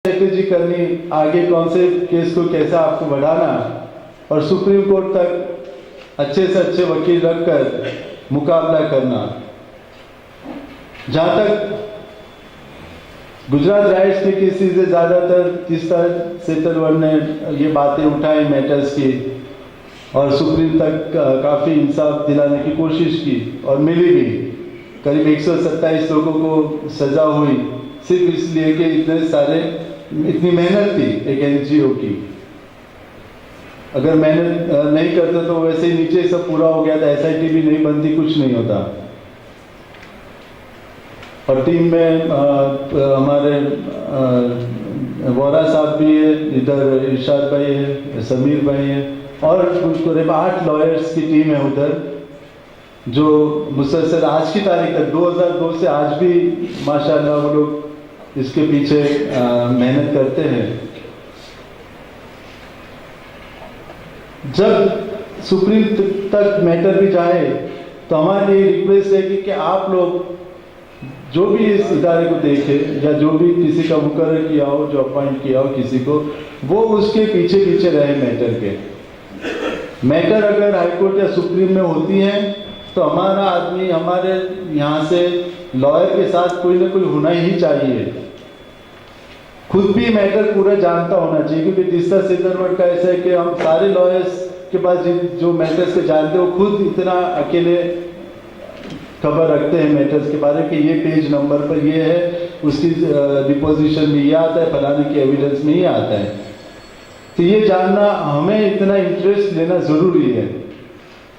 Strategy करनी, आगे कौन से केस को कैसे आपको बढ़ाना और सुप्रीम कोर्ट तक अच्छे से अच्छे वकील रखकर मुकाबला करना। जहाँ तक गुजरात राइट्स की किसी से ज़्यादातर तीस्ता सेतरवर ने ये बातें उठाई मैटर्स की और सुप्रीम तक काफ़ी इंसाफ दिलाने की कोशिश की और मिली भी। करीब 127 लोगों को सज़ा हुई सिर्फ इसलिए कि इतनी मेहनत थी एक एनजीओ की। अगर मेहनत नहीं करते तो वैसे ही नीचे सब पूरा हो गया था, एसआईटी भी नहीं बनती, कुछ नहीं होता। और टीम में हमारे वोरा साहब भी है, इधर इरशाद भाई है, समीर भाई है और करीब 8 लॉयर्स की टीम है उधर, जो मुसलसल आज की तारीख तक 2002 से आज भी माशाल्लाह वो लोग इसके पीछे मेहनत करते हैं। जब सुप्रीम तक मैटर भी जाए तो हमारी ये रिक्वेस्ट है कि आप लोग जो भी इस इदारे को देखे या जो भी किसी का मुकर्रर किया हो, जो अपॉइंट किया हो किसी को, वो उसके पीछे पीछे रहे मैटर के। मैटर अगर हाईकोर्ट या सुप्रीम में होती है तो हमारा आदमी हमारे यहाँ से लॉयर के साथ कोई ना कोई होना ही चाहिए, खुद भी मैटर पूरा जानता होना चाहिए। क्योंकि तीस्ता सेतरवर का ऐसा है कि हम सारे लॉयर्स के पास जो मैटर्स के जानते हैं वो खुद इतना अकेले खबर रखते हैं मैटर्स के बारे में कि ये पेज नंबर पर ये है, उसकी डिपोजिशन में ये आता है, फलाने की एविडेंस में ये आता है। तो ये जानना हमें इतना इंटरेस्ट लेना ज़रूरी है।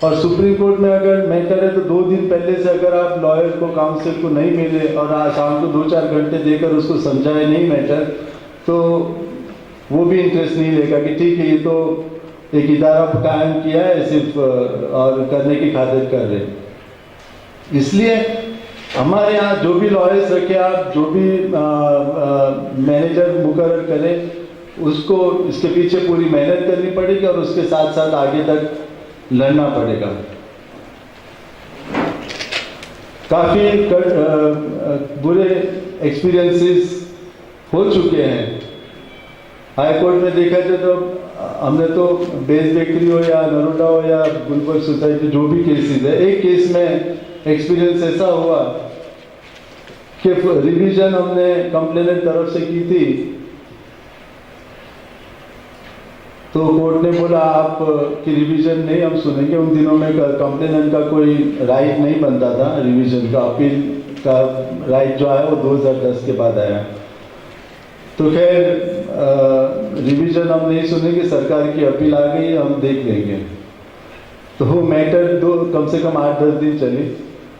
और सुप्रीम कोर्ट में अगर मैटर है तो 2 दिन पहले से अगर आप लॉयर को, काउंसिल को नहीं मिले और आज शाम को 2-4 घंटे देकर उसको समझाए नहीं मैटर, तो वो भी इंटरेस्ट नहीं लेगा कि ठीक है ये तो एक इदारा कायम किया है सिर्फ और करने की खातिर कर रहे हैं। इसलिए हमारे यहाँ जो भी लॉयर्स रखे, आप जो भी मैनेजर मुकर्रर करें, उसको इसके पीछे पूरी मेहनत करनी पड़ेगी और उसके साथ साथ आगे तक लड़ना पड़ेगा। काफ़ी बुरे एक्सपीरियंसेस हो चुके हैं। हाई कोर्ट में देखा जाए तो हमने तो बेस बेकरी हो या नरोडा हो या गुलबर्ग सोसाइटी, जो भी केसेस है, एक केस में एक्सपीरियंस ऐसा हुआ कि रिवीजन हमने कंप्लेनेंट तरफ से की थी तो कोर्ट ने बोला आप की रिवीजन नहीं हम सुनेंगे। उन दिनों में कंप्लेनेंट का कोई राइट नहीं बनता था, रिवीजन का, अपील का राइट जो आया वो 2010 के बाद आया। तो खैर रिवीजन हम नहीं सुनेंगे, सरकार की अपील आ गई, हम देख लेंगे। तो वो मैटर कम से कम 8-10 दिन चली।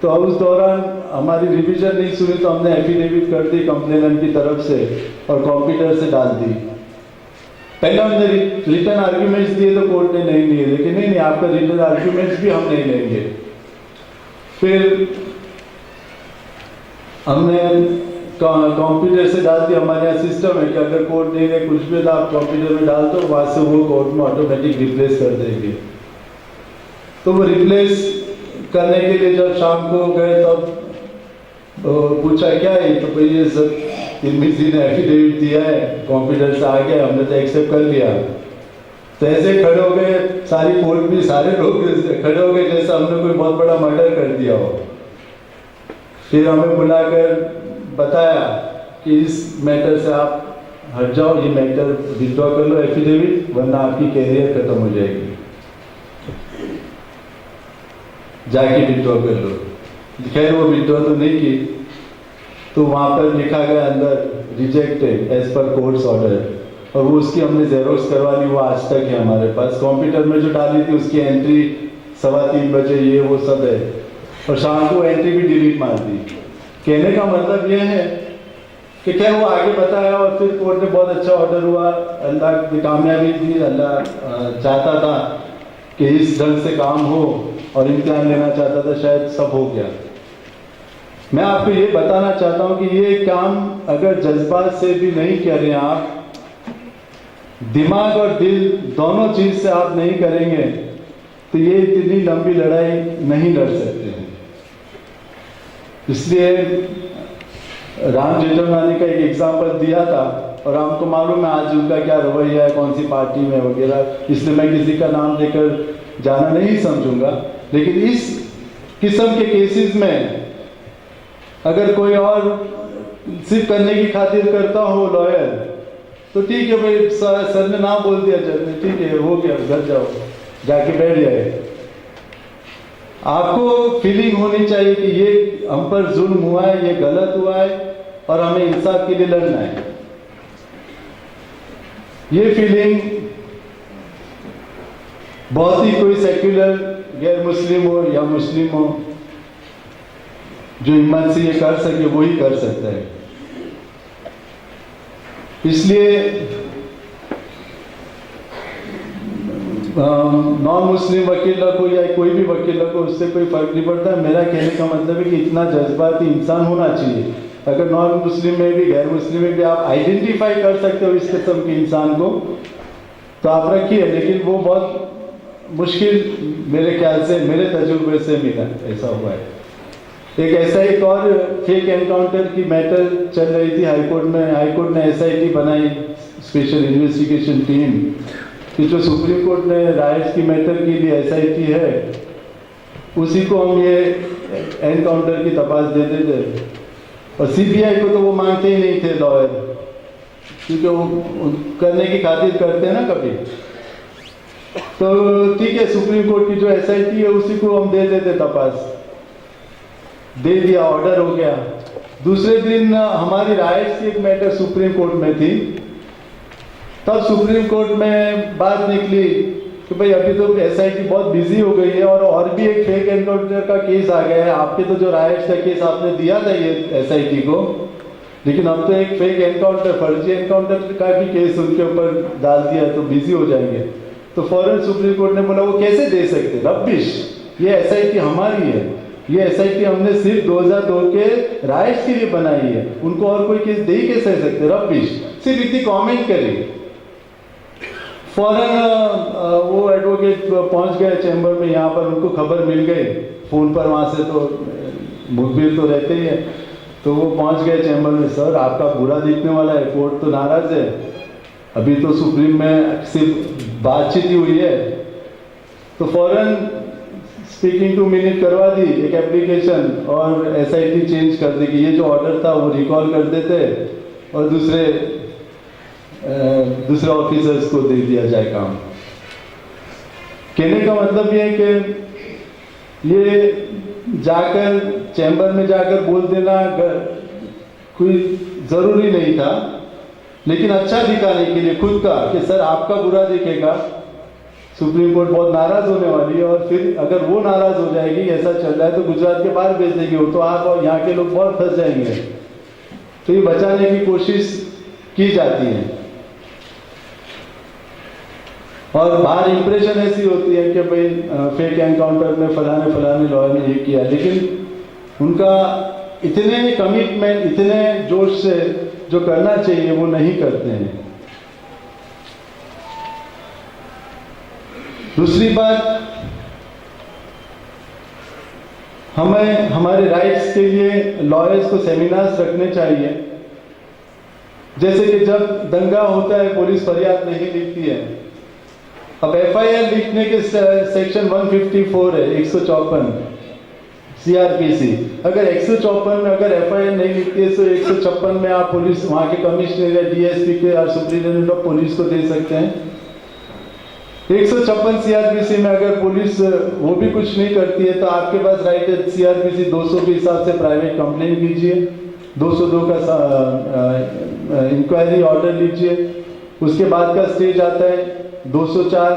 तो अब उस दौरान हमारी रिवीजन नहीं सुनी तो हमने एफिडेविट कर दी कंप्लेनेंट की तरफ से और कंप्यूटर से डाल दी। पहले हमने रिटर्न आर्ग्यूमेंट्स दिए तो कोर्ट ने नहीं लिए, लेकिन नहीं आपका रिटर्न आर्ग्यूमेंट्स भी हम नहीं लेंगे। फिर हमने कंप्यूटर से डाल दिया। हमारे यहाँ सिस्टम है कि अगर कोर्ट नहीं ले कुछ भी तो आप कंप्यूटर में डाल दो, वहां से वो कोर्ट में ऑटोमेटिक रिप्लेस कर देंगे। तो वो रिप्लेस करने के लिए जब शाम को गए तब पूछा क्या है, तो भाई ये सब तिरमिजी ने एफिडेविट दिया है, कंप्यूटर से आ गया, हमने तो एक्सेप्ट कर लिया। तो ऐसे खड़े हो गए, सारी कोर्ट भी सारे लोग खड़े हो गए जैसे हमने कोई बहुत बड़ा मर्डर कर दिया हो। फिर हमें बुलाकर बताया कि इस मैटर से आप हट जाओ, ये मैटर विथड्रॉ कर लो एफिडेविट, वरना आपकी कैरियर खत्म हो जाएगी, जाके विथड्रॉ कर लो। खैर वो विथड्रॉ तो नहीं की, तो वहाँ पर लिखा गया अंदर rejected as per court's order, और वो उसकी हमने जेरोक्स करवा ली, वो आज तक है हमारे पास। कंप्यूटर में जो डाली थी उसकी एंट्री 3:15 बजे ये वो सब है, और शाम को एंट्री भी डिलीट मार दी। कहने का मतलब ये है कि क्या वो आगे बताया और फिर कोर्ट ने बहुत अच्छा ऑर्डर हुआ, अल्लाह की कामयाबी दी, अल्लाह चाहता था कि इस ढंग से काम हो और इम्तिहान लेना चाहता था, शायद सब हो गया। मैं आपको ये बताना चाहता हूं कि ये काम अगर जज्बात से भी नहीं करें आप, दिमाग और दिल दोनों चीज से आप नहीं करेंगे तो ये इतनी लंबी लड़ाई नहीं लड़ सकते हैं। इसलिए राम जेठमलानी का एक एग्जाम्पल दिया था और हमको मालूम है आज उनका क्या रवैया है, कौन सी पार्टी में वगैरह, इसलिए मैं किसी का नाम लेकर जाना नहीं समझूंगा। लेकिन इस किस्म के केसेस में अगर कोई और सिर्फ करने की खातिर करता हो लॉयर, तो ठीक है भाई, सर ने नाम बोल दिया जज ने, ठीक है हो गया, घर जाओ, जाके बैठ जाए। आपको फीलिंग होनी चाहिए कि ये हम पर जुल्म हुआ है, ये गलत हुआ है और हमें इंसाफ के लिए लड़ना है। ये फीलिंग बहुत ही कोई सेक्युलर गैर मुस्लिम हो या मुस्लिम हो, जो हिम्मत से ये कर सके वही कर सकता है। इसलिए नॉन मुस्लिम वकील रखो या कोई भी वकील रखो, उससे कोई फर्क नहीं पड़ता। मेरा कहने का मतलब है कि इतना जज्बाती इंसान होना चाहिए। अगर नॉन मुस्लिम में भी गैर मुस्लिम में भी आप आइडेंटिफाई कर सकते हो इस किस्म के इंसान को, तो आप रखिए, लेकिन वो बहुत मुश्किल मेरे ख्याल से, मेरे तजुर्बे से मिला, ऐसा हुआ है। एक ऐसा एक और फेक एनकाउंटर की मैटर चल रही थी हाईकोर्ट में। हाईकोर्ट ने SIT बनाई, स्पेशल इन्वेस्टिगेशन टीम, कि जो सुप्रीम कोर्ट ने राइट्स की मैटर के लिए SIT है, उसी को हम ये एनकाउंटर की तपास दे देते। और CBI को तो वो मांगते ही नहीं थे लॉयर, क्योंकि वो करने की खातिर करते हैं ना कभी। तो ठीक है, सुप्रीम कोर्ट की जो SIT है उसी को हम दे देते तपास, दे दिया, ऑर्डर हो गया। दूसरे दिन हमारी राइट्स की एक मैटर सुप्रीम कोर्ट में थी। तब सुप्रीम कोर्ट में बात निकली कि भाई अभी तो SIT बहुत बिजी हो गई है और भी एक फेक एनकाउंटर का केस आ गया है। आपके तो जो राइट्स का केस आपने दिया था ये SIT को, लेकिन अब तो एक फेक एनकाउंटर, फर्जी एनकाउंटर का भी केस उनके ऊपर डाल दिया, तो बिजी हो जाएंगे। तो फौरन सुप्रीम कोर्ट ने बोला वो कैसे दे सकते, रबिश, ये SIT हमारी है, ये SIT हमने सिर्फ 2002 के राइट्स के लिए बनाई है, उनको और कोई केस दे ही कैसे सकते, रबिश। सिर्फ इतनी कमेंट करी। फौरन वो एडवोकेट पहुंच गए चैम्बर में, यहाँ पर उनको खबर मिल गई फोन पर, वहां से तो मुखबिर तो रहते ही है। तो वो पहुंच गए चैम्बर में, सर आपका बुरा दिखने वाला है, कोर्ट तो नाराज है, अभी तो सुप्रीम में सिर्फ बातचीत ही हुई है। तो फौरन स्पीकिंग टू मिनट करवा दी, एक एप्लीकेशन, और SIT चेंज कर दी कि ये जो ऑर्डर था वो रिकॉल कर देते और दूसरे ऑफिसर्स को दे दिया जाए काम। कहने का मतलब ये है कि ये जाकर चैम्बर में जाकर बोल देना कोई जरूरी नहीं था, लेकिन अच्छा दिखाने के लिए खुद का कि सर आपका बुरा दिखेगा, सुप्रीम कोर्ट बहुत नाराज होने वाली है, और फिर अगर वो नाराज हो जाएगी, ऐसा चल रहा है तो गुजरात के बाहर भेज देगी वो, तो आप और यहाँ के लोग बहुत फंस जाएंगे। तो ये बचाने की कोशिश की जाती है। और बाहर इंप्रेशन ऐसी होती है कि भाई फेक एनकाउंटर में फलाने लॉयर ने ये किया, लेकिन उनका इतने कमिटमेंट, इतने जोश से जो करना चाहिए वो नहीं करते हैं। दूसरी बात, हमें हमारे राइट्स के लिए लॉयर्स को सेमिनार्स रखने चाहिए। जैसे कि जब दंगा होता है पुलिस फरियाद नहीं लिखती है। अब FIR लिखने के सेक्शन 154 है, 154 CRPC। अगर 154 में अगर FIR नहीं लिखती है तो 156 में आप पुलिस, वहां के कमिश्नर या DSP के और सुप्रिंटेंडेंट ऑफ पुलिस को दे सकते हैं। 156 CRPC में अगर पुलिस वो भी कुछ नहीं करती है तो आपके पास राइट है CRPC 200 के हिसाब से प्राइवेट कंप्लेंट कीजिए, 202 का इंक्वायरी ऑर्डर लीजिए। उसके बाद का स्टेज आता है 204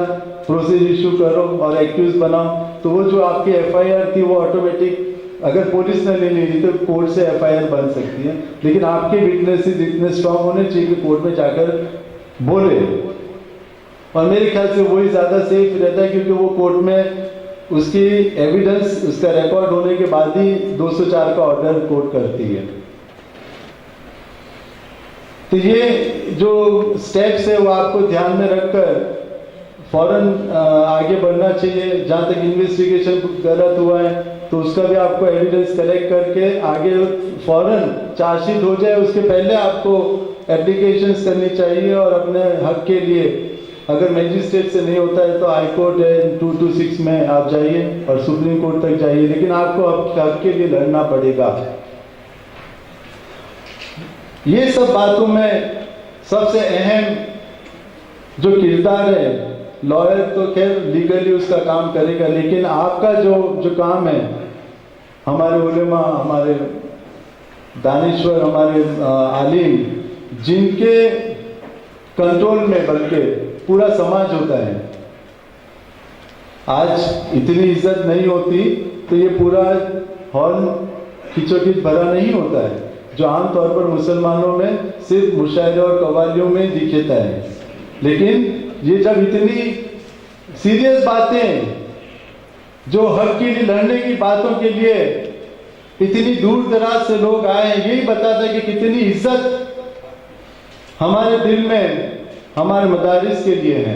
प्रोसेस इशू करो और एक्यूज बनाओ। तो वो जो आपकी FIR थी वो ऑटोमेटिक, अगर पुलिस ने नहीं ली तो कोर्ट से FIR बन सकती है, लेकिन आपके विटनेसेस इतने स्ट्रांग होने चाहिए कि कोर्ट में जाकर बोले। और मेरे ख्याल से वही ज्यादा सेफ रहता है, क्योंकि वो कोर्ट में उसकी एविडेंस, उसका रिकॉर्ड होने के बाद ही 204 का ऑर्डर कोर्ट करती है। तो ये जो स्टेप्स है वो आपको ध्यान में रखकर फौरन आगे बढ़ना चाहिए। जहां तक इन्वेस्टिगेशन गलत हुआ है तो उसका भी आपको एविडेंस कलेक्ट करके आगे फौरन चार्जशीट हो जाए, उसके पहले आपको एप्लीकेशंस करनी चाहिए और अपने हक के लिए, अगर मैजिस्ट्रेट से नहीं होता है तो हाई कोर्ट है 226 में आप जाइए और सुप्रीम कोर्ट तक जाइए, लेकिन आपको हक के लिए लड़ना पड़ेगा। ये सब बातों में सबसे अहम जो किरदार है, लॉयर तो खैर लीगली उसका काम करेगा, लेकिन आपका जो काम है, हमारे उलेमा, हमारे दानिश्वर, हमारे आलिम, जिनके कंट्रोल में बल्कि पूरा समाज होता है, आज इतनी इज्जत नहीं होती तो ये पूरा हॉल खिंचोखिंच भरा नहीं होता है, जो आमतौर पर मुसलमानों में सिर्फ मुशायरे और कवालियों में दिखता है। लेकिन ये जब इतनी सीरियस बातें, जो हक के लिए लड़ने की बातों के लिए इतनी दूर दराज से लोग आए, यही बताता है कि कितनी इज्जत हमारे दिल में हमारे मदारिस के लिए है।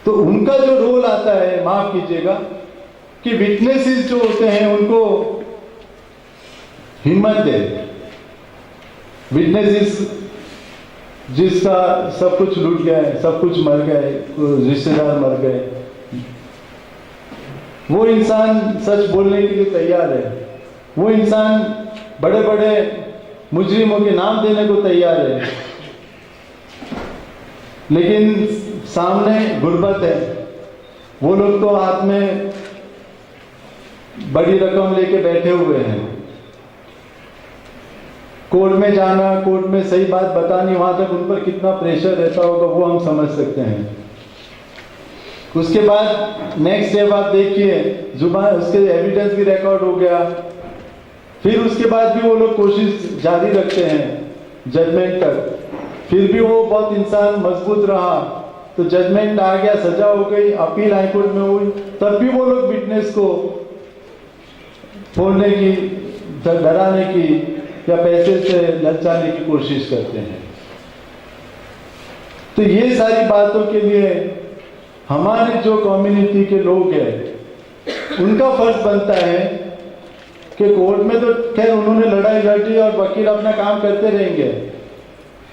तो उनका जो रोल आता है, माफ कीजिएगा, कि विटनेसेस जो होते हैं उनको हिम्मत दे। विटनेसेस जिसका सब कुछ लूट गया है, सब कुछ मर गए, रिश्तेदार मर गए, वो इंसान सच बोलने के लिए तैयार है, वो इंसान बड़े बड़े मुजरिमों के नाम देने को तैयार है, लेकिन सामने गुर्बत है। वो लोग तो हाथ में बड़ी रकम लेके बैठे हुए हैं, कोर्ट में जाना, कोर्ट में सही बात बतानी, वहां तक उन पर कितना प्रेशर रहता होगा वो हम समझ सकते हैं। उसके बाद नेक्स्ट स्टेप आप देखिए, जुबान, उसके एविडेंस भी रिकॉर्ड हो गया, फिर उसके बाद भी वो लोग कोशिश जारी रखते हैं जजमेंट तक, फिर भी वो बहुत इंसान मजबूत रहा, तो जजमेंट आ गया, सजा हो गई, अपील हाईकोर्ट में हुई, तब भी वो लोग विटनेस को फोड़ने की, डराने की या पैसे से ललचाने की कोशिश करते हैं। तो ये सारी बातों के लिए हमारे जो कम्युनिटी के लोग हैं उनका फर्ज बनता है कि कोर्ट में तो खैर उन्होंने लड़ाई लड़ी और वकील अपना काम करते रहेंगे,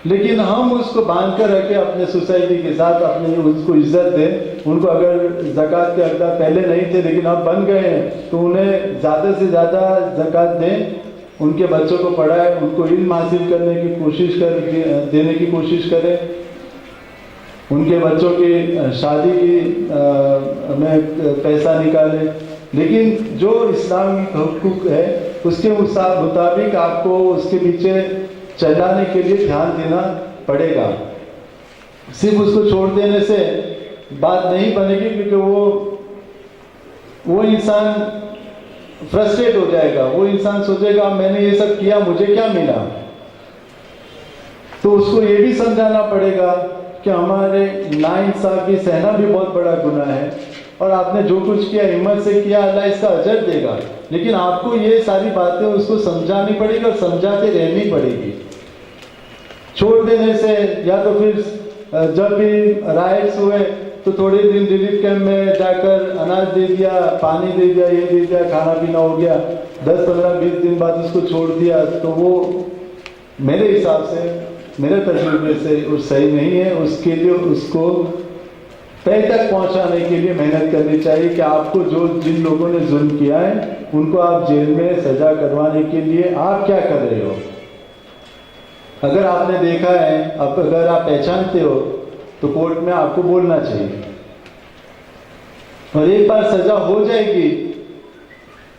लेकिन हम उसको बांध कर रखें अपने सोसाइटी के साथ, अपने उसको इज्जत दें। उनको अगर ज़कात के हकदार पहले नहीं थे लेकिन अब बन गए हैं, तो उन्हें ज़्यादा से ज़्यादा ज़कात दें, उनके बच्चों को पढ़ाएं, उनको इल्म हासिल करने की कोशिश देने की कोशिश करें, उनके बच्चों की शादी की में पैसा निकालें। लेकिन जो इस्लामी हुकूक है उसके मुताबिक आपको उसके पीछे चलाने के लिए ध्यान देना पड़ेगा। सिर्फ उसको छोड़ देने से बात नहीं बनेगी, क्योंकि वो इंसान फ्रस्ट्रेट हो जाएगा, वो इंसान सोचेगा मैंने ये सब किया, मुझे क्या मिला। तो उसको ये भी समझाना पड़ेगा कि हमारे नाइंसाफी सहना भी बहुत बड़ा गुनाह है, और आपने जो कुछ किया हिम्मत से किया, अल्लाह इसका अजर देगा। लेकिन आपको ये सारी बातें उसको समझानी पड़ेगी और समझाते रहनी पड़ेगी। छोड़ देने से, या तो फिर जब भी राइट्स हुए तो थोड़े दिन रिलीफ कैंप में जाकर अनाज दे दिया, पानी दे दिया, ये दे दिया, खाना पीना हो गया, 10, 15, 20 दिन बाद उसको छोड़ दिया, तो वो मेरे हिसाब से, मेरे तजुर्बे से वो सही नहीं है। उसके लिए उसको तय तक पहुंचाने के लिए मेहनत करनी चाहिए कि आपको जिन लोगों ने जुल्म किया है उनको आप जेल में सजा करवाने के लिए आप क्या कर रहे हो। अगर आपने देखा है, अगर आप पहचानते हो तो कोर्ट में आपको बोलना चाहिए, और एक बार सजा हो जाएगी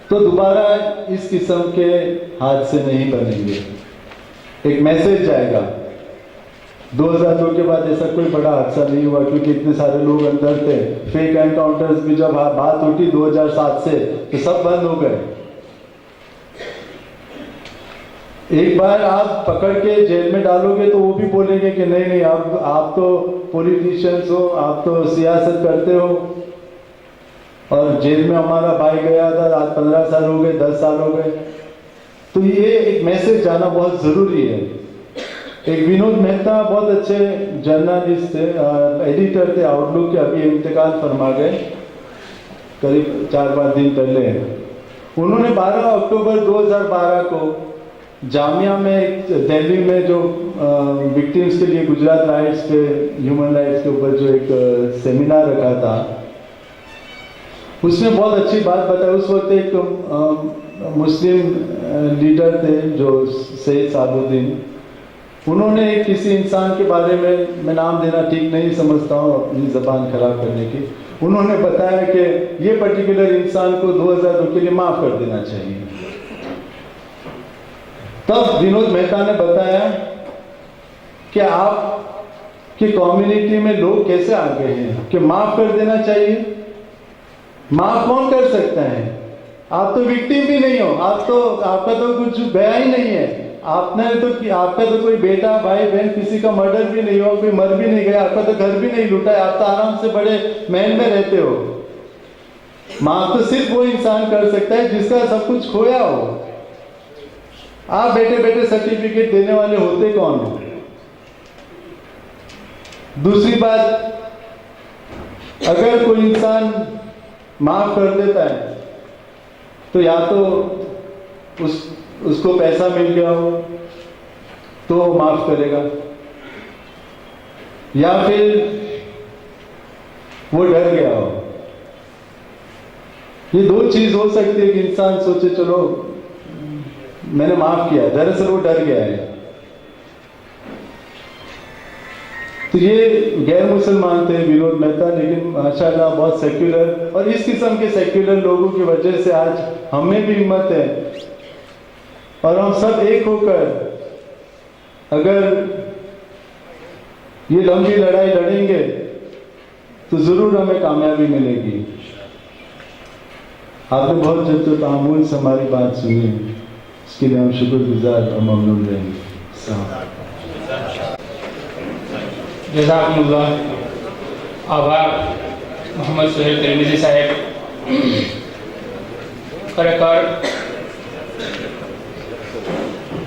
तो दोबारा इस किस्म के हादसे नहीं बनेंगे। एक मैसेज जाएगा। 2002 के बाद ऐसा कोई बड़ा हादसा नहीं हुआ, क्योंकि इतने सारे लोग अंदर थे। फेक एनकाउंटर्स भी जब बात उठी 2007 से, तो सब बंद हो गए। एक बार आप पकड़ के जेल में डालोगे तो वो भी बोलेंगे कि नहीं नहीं, आप तो पॉलिटिशियंस हो, आप तो सियासत करते हो, और जेल में हमारा भाई गया था, आज 15 साल हो गए, 10 साल हो गए। तो ये एक मैसेज जाना बहुत जरूरी है। एक विनोद मेहता बहुत अच्छे जर्नलिस्ट थे, एडिटर थे आउटलुक के, अभी इंतकाल फरमा गए करीब 4-5 दिन पहले। उन्होंने 12 अक्टूबर 2012 को जामिया में दिल्ली में जो विक्टिम्स के लिए गुजरात राइट्स पे, ह्यूमन राइट्स के ऊपर जो एक सेमिनार रखा था, उसमें बहुत अच्छी बात बताई। उस वक्त एक मुस्लिम लीडर थे जो सैयद साबुद्दीन, उन्होंने किसी इंसान के बारे में, मैं नाम देना ठीक नहीं समझता हूँ अपनी ज़बान खराब करने की, उन्होंने बताया कि ये पर्टिकुलर इंसान को 2002 के लिए माफ़ कर देना चाहिए। तब विनोद मेहता ने बताया कि आपकी कम्युनिटी में लोग कैसे आ गए हैं कि माफ़ कर देना चाहिए। माफ़ कौन कर सकता है? आप तो विक्टिम भी नहीं हो, आपका तो कुछ गया ही नहीं है। आपका तो कोई बेटा, भाई, बहन, किसी का मर्डर भी नहीं हुआ, कोई मर भी नहीं गया, आपका तो घर भी नहीं लूटा है, आप तो आराम से बड़े महल में रहते हो। माफ तो सिर्फ वो इंसान कर सकता है जिसका सब कुछ खोया हो। आप बैठे बैठे सर्टिफिकेट देने वाले होते कौन हो? दूसरी बात, अगर कोई इंसान माफ कर देता है तो या तो उसको पैसा मिल गया हो तो माफ करेगा, या फिर वो डर गया हो। ये दो चीज हो सकती है कि इंसान सोचे चलो मैंने माफ किया, दरअसल वो डर गया है। तो ये गैर मुसलमान थे विनोद मेहता, लेकिन माशाल्लाह बहुत सेक्युलर, और इस किस्म के सेक्युलर लोगों की वजह से आज हमें भी हिम्मत है और हम सब एक होकर अगर ये लंबी लड़ाई लड़ेंगे तो जरूर हमें कामयाबी मिलेगी। आपने बहुत जद्दोतहम्मुल से हमारी बात सुनी, इसके लिए हम शुक्रगुजार और ममनून रहेंगे। जज़ाकुमुल्लाह। आभार मोहम्मद सुहेल तिरमिज़ी साहेब। खरेखर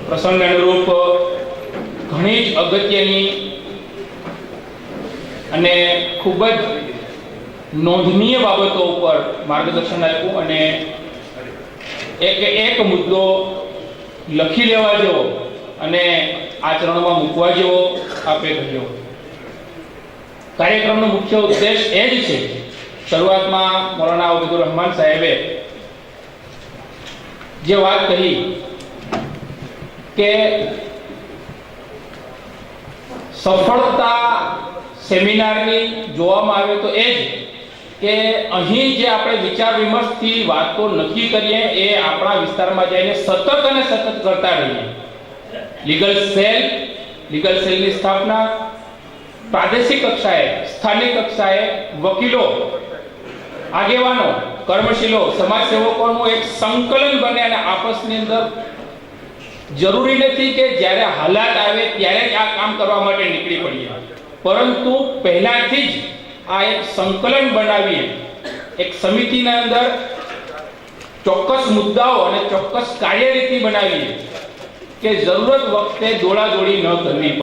प्रसंग अनुरूप घणी ज अगत्यनी अने खूब ज नोंधनीय बाबतों पर मार्गदर्शन आप्युं अने एक मुद्दो लखी लेवा जेवो अने आचरणमां मूकवा जेवो आपे कह्यो। कार्यक्रमનો મુખ્ય ઉદ્દેશ એ જ છે, શરૂઆતમાં મૌલાના અબુર रहमान સાહેબે જે વાત કહી કે સફળતા સેમિનારની જોવામાં આવે તો એ જ કે અહીં જે આપણે વિચાર વિમર્શથી વાતો નક્કી કરીએ એ આપણા વિસ્તારમાં જઈને સતત અને સતત કરતા રહીએ। લીગલ સેલની સ્થાપના प्रादेशिक कक्षाए, स्थानिक कक्षाए वकीलो, आगेवानो, कर्मशीलो, समाजसेवकों एक संकलन बने और आपसनी अंदर जरूरी नहीं कि ज्यारे हालात आवे त्यारे आ काम करवा माटे निकली पड़ीए, परंतु पहलाथी ज आ एक संकलन बनावीए, एक समितिना अंदर चौक्कस मुद्दाओ और चौक्कस कार्यरीति बनावीए कि जरूरत वखते दौड़ा दौड़ी न करवी।